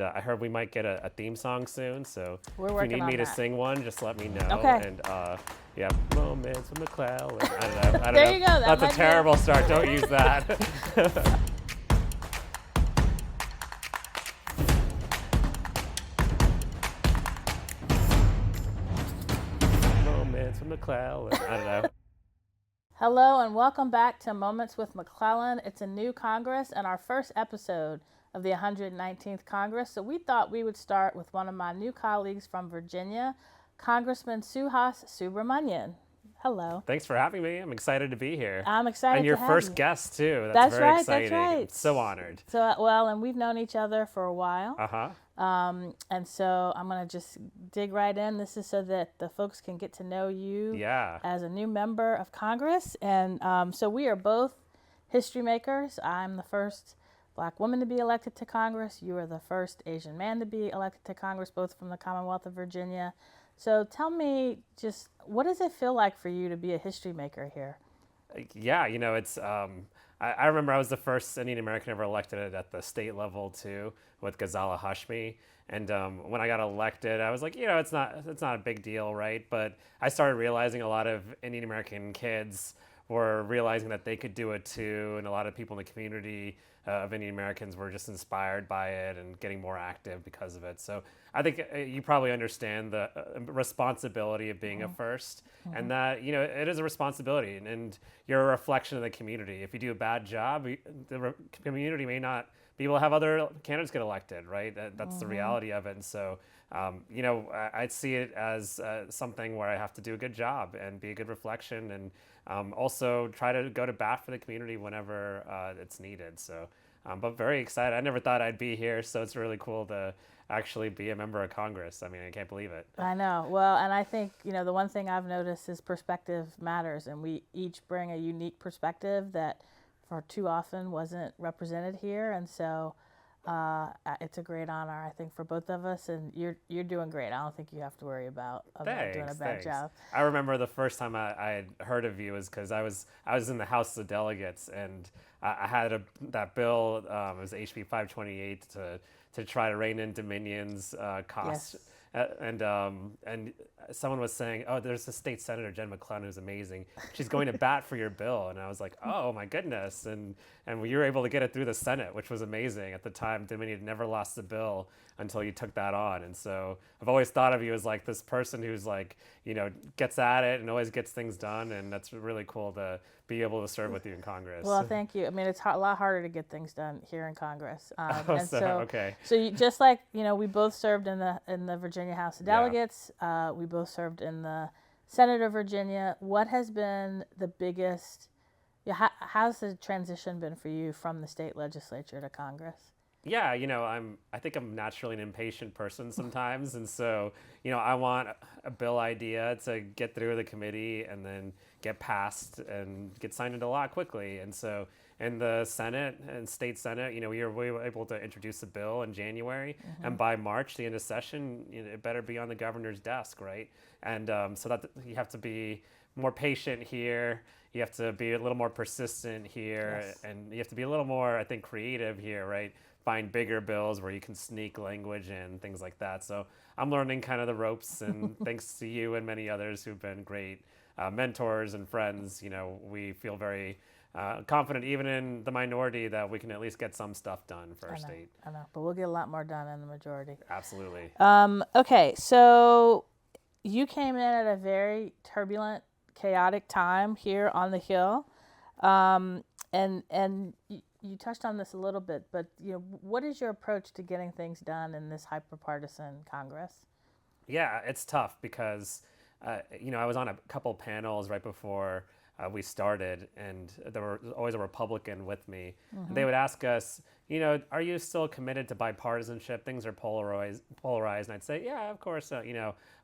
I heard we might get a theme song soon, so We're if you working need on me to that. sing one, just let me know. Okay. And yeah, Moments with McClellan. I don't know. I don't There know. you go. That That's might a be it. terrible start. Don't use that. Moments with McClellan. I don't know. Hello and welcome back to Moments with McClellan. It's a new Congress and our first episode of the 119th Congress. So we thought we would start with one of my new colleagues from Virginia, Congressman Suhas Subramanyam. Hello. Thanks for having me. I'm excited to be here. I'm excited And your to have first you. guest too. That's very right, exciting. that's right. I'm so honored. So, well, and we've known each other for a while. Uh-huh. And so I'm going to just dig right in. This is so that the folks can get to know you Yeah. as a new member of Congress. And so we are both history makers. I'm the first Black woman to be elected to Congress. You are the first Asian man to be elected to Congress, both from the Commonwealth of Virginia. So tell me, just what does it feel like for you to be a history maker here? Yeah, it's. I remember I was the first Indian American ever elected at the state level too, with Ghazala Hashmi. And when I got elected, I was like, it's not a big deal, right? But I started realizing a lot of Indian American kids were realizing that they could do it too, and a lot of people in the community of Indian Americans were just inspired by it and getting more active because of it. So I think you probably understand the responsibility of being a first, and that it is a responsibility, and you're a reflection of the community. If you do a bad job, the community may not be able to have other candidates get elected, right? That's the reality of it. And so, I'd see it as something where I have to do a good job and be a good reflection, and also try to go to bat for the community whenever it's needed. So, but very excited. I never thought I'd be here, so it's really cool to actually be a member of Congress. I mean, I can't believe it. I know. Well, and I think, the one thing I've noticed is perspective matters, and we each bring a unique perspective that for too often wasn't represented here. And so it's a great honor, I think, for both of us, and you're doing great. I don't think you have to worry about doing a bad job. I remember the first time I had heard of you was because I was in the House of Delegates, and I had that bill. It was HB 528 to try to rein in Dominion's costs. Yes. And someone was saying, oh, there's a state senator, Jen McClellan, who's amazing. She's going to bat for your bill. And I was like, oh my goodness. And we were able to get it through the Senate, which was amazing. At the time, Dominion had never lost a bill until you took that on. And so I've always thought of you as like this person who's like, gets at it and always gets things done. And that's really cool to be able to serve with you in Congress. Well, thank you. I mean, it's a lot harder to get things done here in Congress. Okay. So you, just like, we both served in the Virginia House of Delegates. We both served in the Senate of Virginia. What has been the biggest, how's the transition been for you from the state legislature to Congress? Yeah, I think I'm naturally an impatient person sometimes, and so I want a bill idea to get through the committee and then get passed and get signed into law quickly. And so in the Senate and state Senate, we were able to introduce a bill in January, and by March, the end of session, it better be on the governor's desk, right? And so that you have to be more patient here. You have to be a little more persistent here, Yes. and you have to be a little more, I think, creative here, right? Find bigger bills where you can sneak language in, things like that. So I'm learning kind of the ropes, and thanks to you and many others who've been great mentors and friends, we feel very confident, even in the minority, that we can at least get some stuff done for our state. I know, but we'll get a lot more done in the majority. Absolutely. Okay, so you came in at a very turbulent, chaotic time here on the Hill, and you touched on this a little bit, but what is your approach to getting things done in this hyperpartisan Congress? Yeah, it's tough because I was on a couple panels right before we started, and there was always a Republican with me. And they would ask us, are you still committed to bipartisanship? Things are polarized, and I'd say, yeah, of course.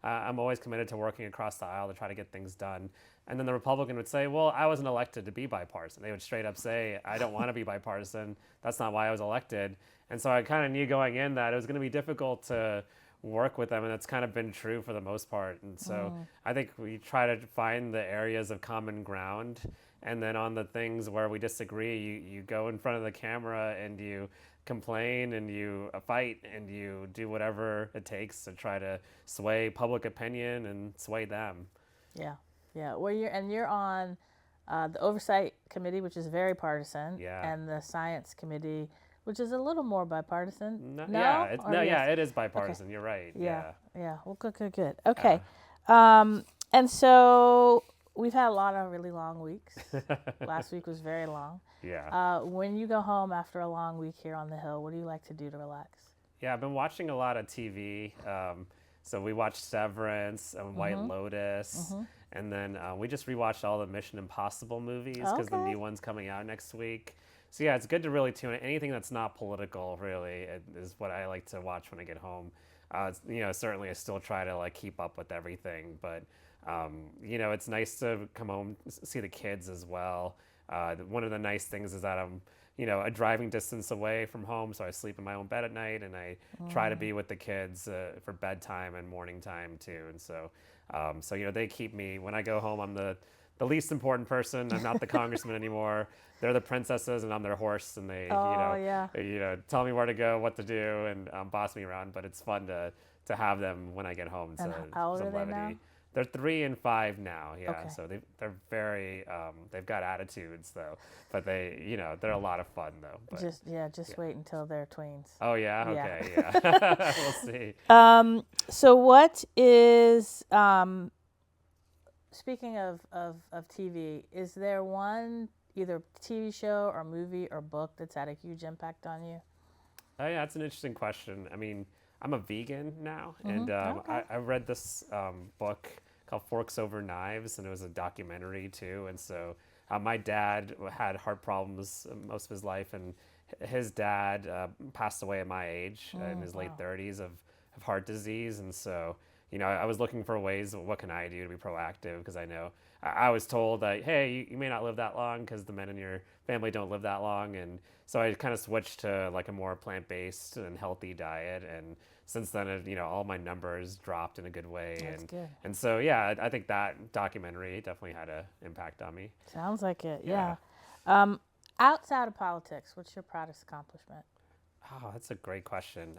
I'm always committed to working across the aisle to try to get things done. And then the Republican would say, well, I wasn't elected to be bipartisan. They would straight up say, I don't want to be bipartisan. That's not why I was elected. And so I kind of knew going in that it was going to be difficult to work with them, and that's kind of been true for the most part. And so I think we try to find the areas of common ground, and then on the things where we disagree, you go in front of the camera and you complain and you fight and you do whatever it takes to try to sway public opinion and sway them. Yeah, yeah. Well, you're on the oversight committee, which is very partisan, Yeah. and the science committee, which is a little more bipartisan. No, yeah, No, it's or no, yes? yeah, it is Okay. bipartisan. You're right. Yeah, Yeah. yeah. Well, good, good, good. Okay. And so we've had a lot of really long weeks. Last week was very long. Yeah. When you go home after a long week here on the Hill, what do you like to do to relax? Yeah, I've been watching a lot of TV. So we watched Severance and White Lotus, and then we just rewatched all the Mission Impossible movies because the Okay. new one's coming out next week. So yeah, it's good to really tune in. Anything that's not political, really, is what I like to watch when I get home. Certainly I still try to like keep up with everything, but it's nice to come home, see the kids as well. One of the nice things is that I'm a driving distance away from home, so I sleep in my own bed at night, and I try to be with the kids for bedtime and morning time too. And so they keep me. When I go home, I'm the least important person. I'm not the congressman anymore. They're the princesses, and I'm their horse, and they Yeah. tell me where to go, what to do, and boss me around. But it's fun to have them when I get home. And So how old some are they now? levity. They're 3 and 5 now, yeah. Okay. So they're very they've got attitudes though, but they're a lot of fun though. But, Just wait until they're tweens. oh yeah, Yeah. okay, yeah, we'll see. So what is speaking of TV, is there one either TV show or movie or book that's had a huge impact on you? Oh yeah, that's an interesting question. I mean, I'm a vegan now, and Okay. I read this book called Forks Over Knives, and it was a documentary too. And so my dad had heart problems most of his life, and his dad passed away at my age in his late 30s of heart disease. And so, I was looking for ways, what can I do to be proactive? Because I know I was told that, hey, you may not live that long because the men in your family don't live that long. And so I kind of switched to like a more plant-based and healthy diet. And since then, all my numbers dropped in a good way. That's good. And so, yeah, I think that documentary definitely had an impact on me. Sounds like it. Yeah. Yeah. Outside of politics, what's your proudest accomplishment? Oh, that's a great question.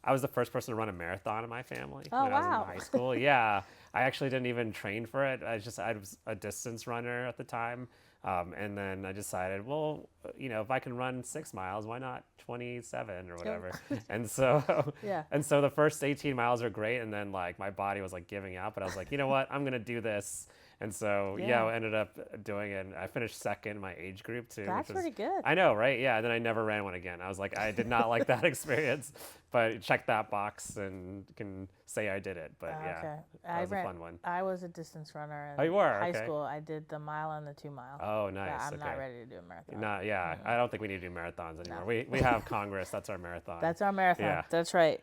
I was the first person to run a marathon in my family Oh, when I was wow. in high school. Yeah, I actually didn't even train for it. I was a distance runner at the time, and then I decided, well, if I can run 6 miles, why not 27 or whatever? And so, Yeah. and so the first 18 miles are great, and then like my body was like giving out, but I was like, you know what, I'm gonna do this. And so, Yeah. I ended up doing it. And I finished second in my age group too. That's which was, pretty good. I know, right? Yeah. And then I never ran one again. I was like, I did not like that experience, but check that box and can say I did it. But yeah, Okay. that was a fun one. I was a distance runner in Oh, you were? high Okay. school. I did the mile and the 2 mile. Oh, nice. Yeah, I'm okay. not ready to do a marathon. Not, yeah. I don't think we need to do marathons anymore. We have Congress. That's our marathon. That's our marathon. Yeah. That's right.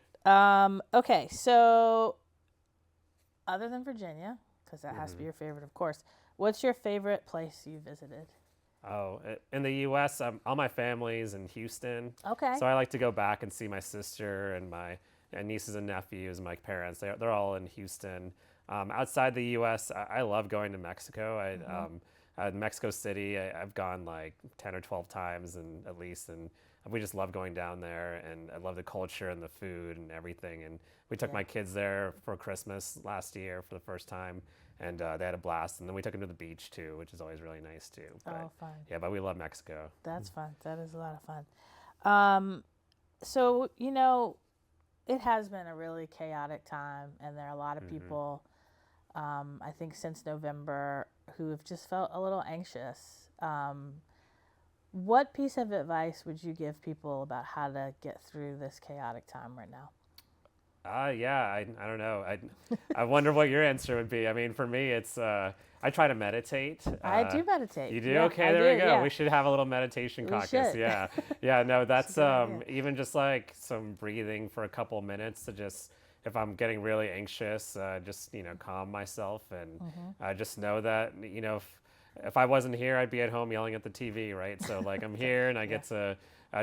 Okay, so other than Virginia, because that has to be your favorite, of course, what's your favorite place you visited? Oh, in the U.S., all my family's in Houston. Okay. So I like to go back and see my sister and my nieces and nephews, my parents. They're all in Houston. Outside the U.S., I love going to Mexico. Mexico City, I've gone like 10 or 12 times and at least, and we just love going down there, and I love the culture and the food and everything. And we took my kids there for Christmas last year for the first time, and they had a blast. And then we took them to the beach too, which is always really nice too. Oh, fun. Yeah, but we love Mexico. That's fun. That is a lot of fun. So, it has been a really chaotic time, and there are a lot of people, I think since November, who have just felt a little anxious. What piece of advice would you give people about how to get through this chaotic time right now? Yeah, I don't know. I wonder what your answer would be. I mean, for me, it's I try to meditate. I do meditate. You do? Yeah, Okay, I there do, we go. yeah. We should have a little meditation We caucus. should. Yeah, yeah. No, that's a good idea. even just like some breathing for a couple minutes to just, if I'm getting really anxious, just calm myself and just know that if I wasn't here, I'd be at home yelling at the TV, right? So like I'm here and I get to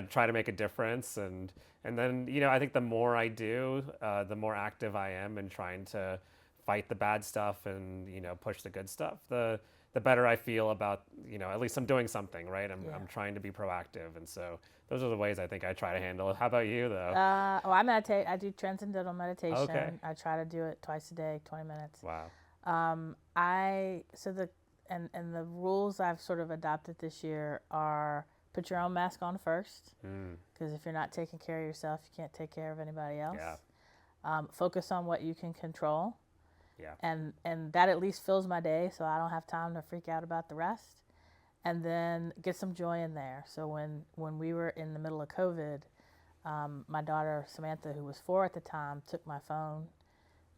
try to make a difference, and then I think the more I do, the more active I am in trying to fight the bad stuff and push the good stuff. The the better I feel about, at least I'm doing something, right? Yeah. I'm trying to be proactive. And so those are the ways I think I try to handle it. How about you, though? I meditate. I do transcendental meditation. Okay. I try to do it twice a day, 20 minutes. Wow. And the rules I've sort of adopted this year are put your own mask on first, because if you're not taking care of yourself, you can't take care of anybody else. Yeah. Focus on what you can control. Yeah. And that at least fills my day, so I don't have time to freak out about the rest. And then get some joy in there. So when we were in the middle of COVID, my daughter Samantha, who was 4 at the time, took my phone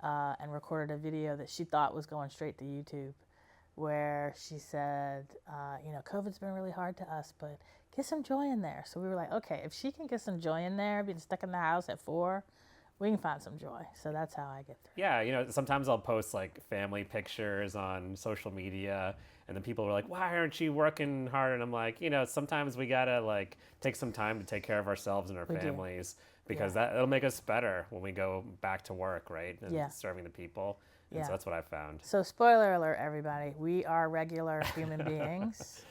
and recorded a video that she thought was going straight to YouTube, where she said, COVID's been really hard to us, but get some joy in there. So we were like, okay, if she can get some joy in there, being stuck in the house at 4, we can find some joy. So that's how I get through. Yeah, sometimes I'll post like family pictures on social media, and then people are like, why aren't you working hard? And I'm like, sometimes we gotta like take some time to take care of ourselves and our families, because that'll make us better when we go back to work, right? And serving the people. And so that's what I found. So spoiler alert, everybody, we are regular human beings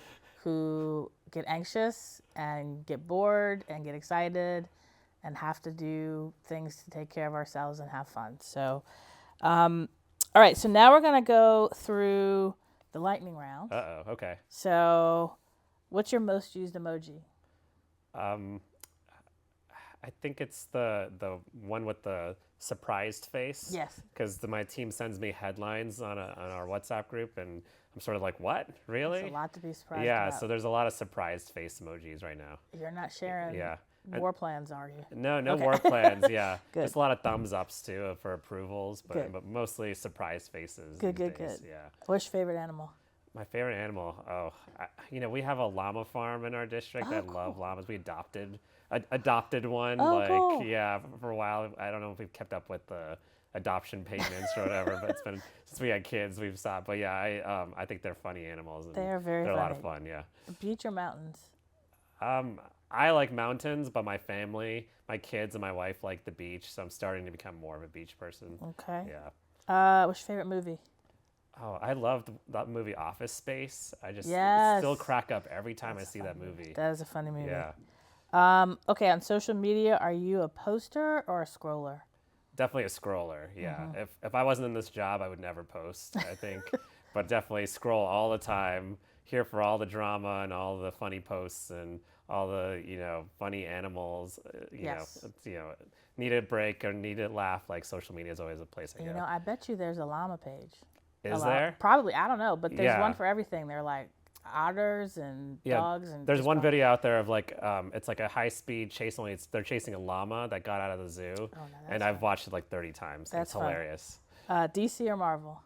who get anxious and get bored and get excited and have to do things to take care of ourselves and have fun. So, all right, so now we're going to go through the lightning round. Uh-oh, okay. So what's your most used emoji? I think it's the one with the surprised face. Yes. Because my team sends me headlines on our WhatsApp group, and I'm sort of like, what? Really? It's a lot to be surprised Yeah, about. So there's a lot of surprised face emojis right now. You're not sharing Yeah. war plans, are you? No Okay. war plans, yeah. Good. Just a lot of thumbs ups, too, for approvals, Good. but mostly surprised faces. Good. Yeah. What's your favorite animal? My favorite animal? We have a llama farm in our district. I love llamas. We adopted one. Cool. Yeah, for a while. I don't know if we've kept up with the adoption payments or whatever, but it's been since we had kids, we've stopped. But yeah, I think they're funny animals. And They're they're a lot of fun. Yeah. Beach or mountains? I like mountains, but my family, my kids, and my wife like the beach. So I'm starting to become more of a beach person. Okay. Yeah. What's your favorite movie? Oh, I loved that movie Office Space. I just Yes. still crack up every time I see that movie. That is a funny movie. Yeah. Okay, on social media, are you a poster or a scroller? Definitely a scroller, yeah. If I wasn't in this job, I would never post, I think. But definitely scroll all the time, here for all the drama and all the funny posts and all the, funny animals. Need a break or need a laugh, like social media is always a place I go. I bet you there's a llama page. Is there? Probably, I don't know, but there's one for everything. They're like otters and dogs and there's one video out there of like it's like a high-speed chase, only they're chasing a llama that got out of the zoo, and I've watched it like 30 times. That's it's hilarious. DC or Marvel?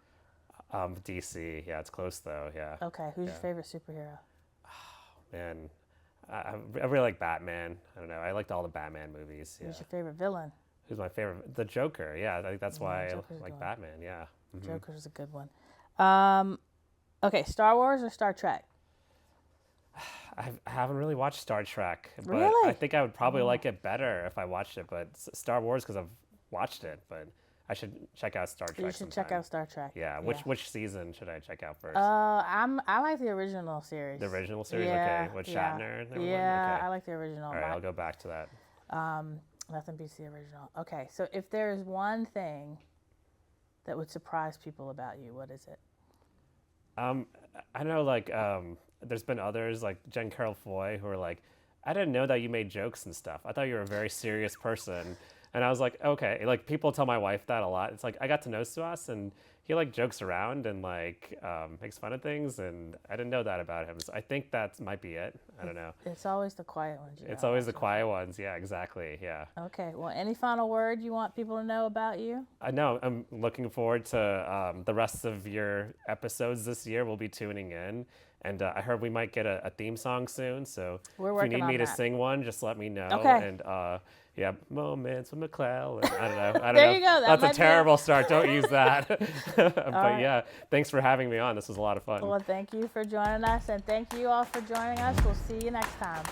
DC. Yeah, it's close though. Yeah. Okay, who's your favorite superhero? Man, I really like Batman. I don't know, I liked all the Batman movies. Who's your favorite villain? Who's my favorite? The Joker. Yeah, I think that's why I like Batman. Yeah. Joker's a good one. Okay, Star Wars or Star Trek? I haven't really watched Star Trek, but Really? I think I would probably like it better if I watched it. But Star Wars, because I've watched it, but I should check out Star Trek. You should check out Star Trek. Yeah. Which season should I check out first? I like the original series. The original series, Yeah, okay. With yeah. Shatner and everyone? Yeah, Okay. I like the original. All right, I'll go back to that. Nothing beats the original. Okay, so if there is one thing that would surprise people about you, what is it? I know, like, there's been others, like Jen Carol Foy, who are like, I didn't know that you made jokes and stuff. I thought you were a very serious person. And I was like, okay. Like, people tell my wife that a lot. It's like, I got to know Suhas, and he, like, jokes around and, like, makes fun of things, and I didn't know that about him. So I think that might be it. I don't know. It's always the quiet ones. It's always the quiet ones. Yeah, exactly. Yeah. Okay, well, any final word you want people to know about you? I know. I'm looking forward to the rest of your episodes this year. We'll be tuning in. And I heard we might get a theme song soon. So We're if you working need on me to that. sing one, just let me know. Okay. And yeah, moments with McClellan. I don't know. I don't There know. you go. That That's might a be terrible start. Don't use that. But right. yeah, thanks for having me on. This was a lot of fun. Well, thank you for joining us, and thank you all for joining us. We'll see you next time.